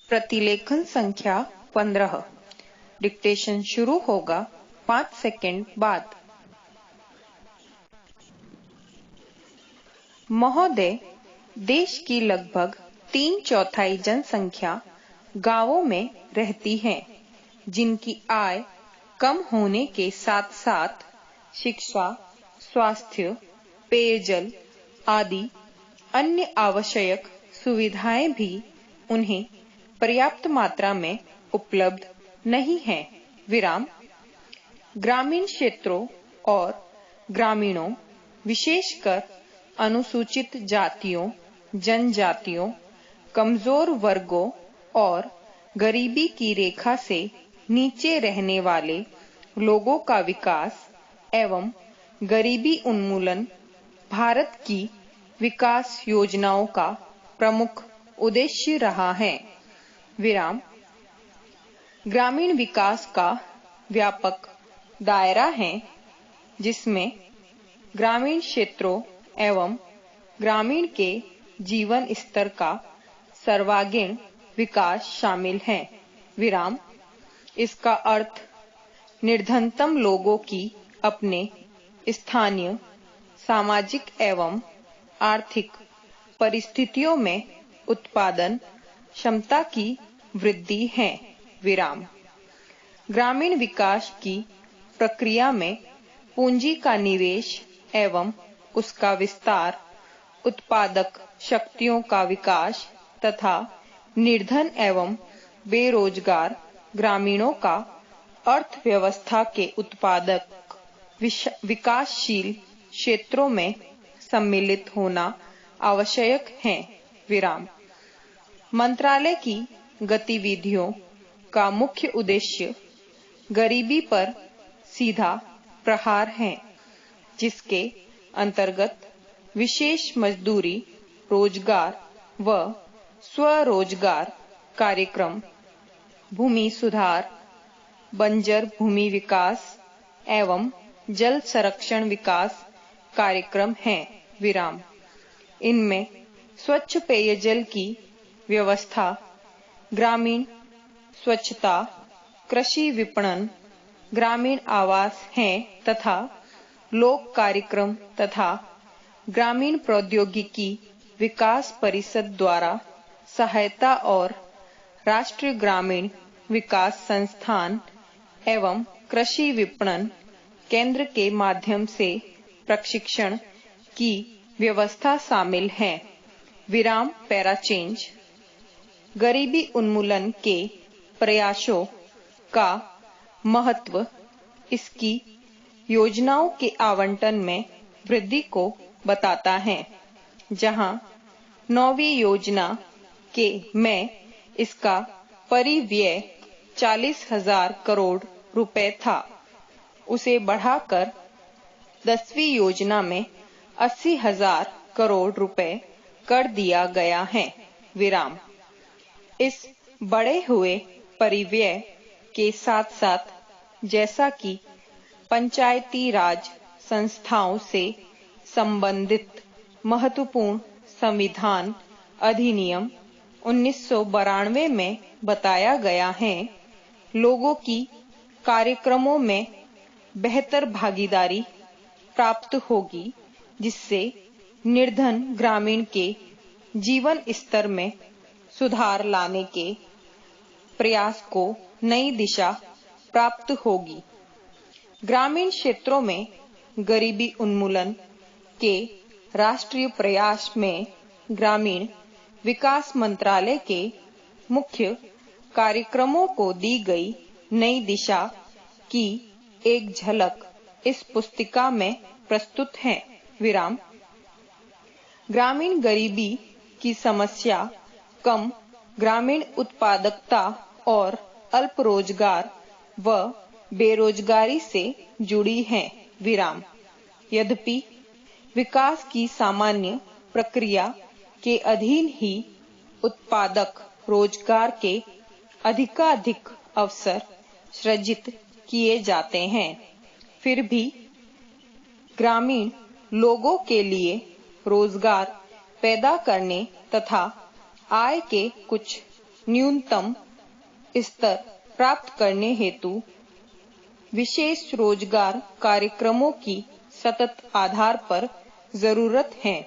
प्रतिलेखन संख्या 15। डिक्टेशन शुरू होगा 5 सेकंड बाद। महोदय, देश की लगभग 3/4 जनसंख्या गांवों में रहती है, जिनकी आय कम होने के साथ साथ शिक्षा, स्वास्थ्य, पेयजल आदि अन्य आवश्यक सुविधाएं भी उन्हें पर्याप्त मात्रा में उपलब्ध नहीं है। विराम। ग्रामीण क्षेत्रों और ग्रामीणों, विशेषकर अनुसूचित जातियों, जनजातियों, कमजोर वर्गों और गरीबी की रेखा से नीचे रहने वाले लोगों का विकास एवं गरीबी उन्मूलन भारत की विकास योजनाओं का प्रमुख उद्देश्य रहा है। विराम। ग्रामीण विकास का व्यापक दायरा है, जिसमें ग्रामीण क्षेत्रों एवं ग्रामीण के जीवन स्तर का सर्वांगीण विकास शामिल है। विराम। इसका अर्थ निर्धनतम लोगों की अपने स्थानीय सामाजिक एवं आर्थिक परिस्थितियों में उत्पादन क्षमता की वृद्धि है। विराम। ग्रामीण विकास की प्रक्रिया में पूंजी का निवेश एवं उसका विस्तार, उत्पादक शक्तियों का विकास तथा निर्धन एवं बेरोजगार ग्रामीणों का अर्थव्यवस्था के उत्पादक विकासशील क्षेत्रों में सम्मिलित होना आवश्यक है। विराम। मंत्रालय की गतिविधियों का मुख्य उद्देश्य गरीबी पर सीधा प्रहार है, जिसके अंतर्गत विशेष मजदूरी, रोजगार व स्वरोजगार कार्यक्रम, भूमि सुधार, बंजर भूमि विकास एवं जल संरक्षण विकास कार्यक्रम हैं। विराम। इनमें स्वच्छ पेयजल की व्यवस्था, ग्रामीण स्वच्छता, कृषि विपणन, ग्रामीण आवास हैं तथा लोक कार्यक्रम तथा ग्रामीण प्रौद्योगिकी विकास परिषद द्वारा सहायता और राष्ट्रीय ग्रामीण विकास संस्थान एवं कृषि विपणन केंद्र के माध्यम से प्रशिक्षण की व्यवस्था शामिल है। विराम। पैराचेंज। गरीबी उन्मूलन के प्रयासों का महत्व इसकी योजनाओं के आवंटन में वृद्धि को बताता है। जहां 9वीं योजना के में इसका परिव्यय 40,000 करोड़ रुपए था, उसे बढ़ाकर 10वीं योजना में 80,000 करोड़ रुपए कर दिया गया है। विराम। इस बढ़े हुए परिव्यय के साथ साथ, जैसा कि पंचायती राज संस्थाओं से संबंधित महत्वपूर्ण संविधान अधिनियम 1992 में बताया गया है, लोगों की कार्यक्रमों में बेहतर भागीदारी प्राप्त होगी, जिससे निर्धन ग्रामीण के जीवन स्तर में सुधार लाने के प्रयास को नई दिशा प्राप्त होगी। ग्रामीण क्षेत्रों में गरीबी उन्मूलन के राष्ट्रीय प्रयास में ग्रामीण विकास मंत्रालय के मुख्य कार्यक्रमों को दी गई नई दिशा की एक झलक इस पुस्तिका में प्रस्तुत है। विराम। ग्रामीण गरीबी की समस्या कम ग्रामीण उत्पादकता और अल्प रोजगार व बेरोजगारी से जुड़ी है। विराम। यद्यपि विकास की सामान्य प्रक्रिया के अधीन ही उत्पादक रोजगार के अधिकाधिक अवसर सृजित किए जाते हैं, फिर भी ग्रामीण लोगों के लिए रोजगार पैदा करने तथा आय के कुछ न्यूनतम स्तर प्राप्त करने हेतु विशेष रोजगार कार्यक्रमों की सतत आधार पर जरूरत है।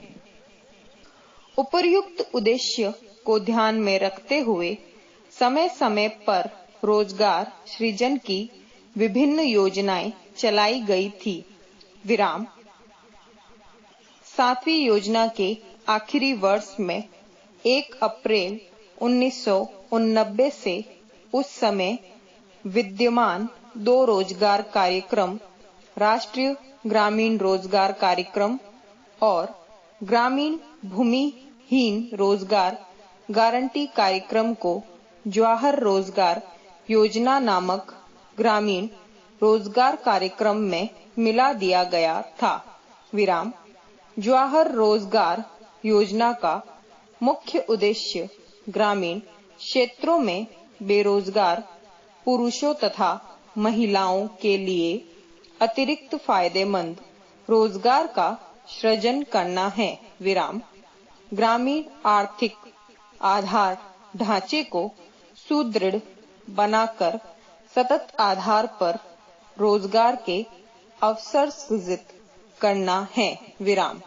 उपर्युक्त उद्देश्य को ध्यान में रखते हुए समय समय पर रोजगार सृजन की विभिन्न योजनाएं चलाई गई थी। विराम। 7वीं योजना के आखिरी वर्ष में 1 अप्रैल 1989 से उस समय विद्यमान 2 रोजगार कार्यक्रम, राष्ट्रीय ग्रामीण रोजगार कार्यक्रम और ग्रामीण भूमिहीन रोजगार गारंटी कार्यक्रम को जवाहर रोजगार योजना नामक ग्रामीण रोजगार कार्यक्रम में मिला दिया गया था। विराम। जवाहर रोजगार योजना का मुख्य उद्देश्य ग्रामीण क्षेत्रों में बेरोजगार पुरुषों तथा महिलाओं के लिए अतिरिक्त फायदेमंद रोजगार का सृजन करना है। विराम। ग्रामीण आर्थिक आधार ढांचे को सुदृढ़ बनाकर सतत आधार पर रोजगार के अवसर सृजित करना है। विराम।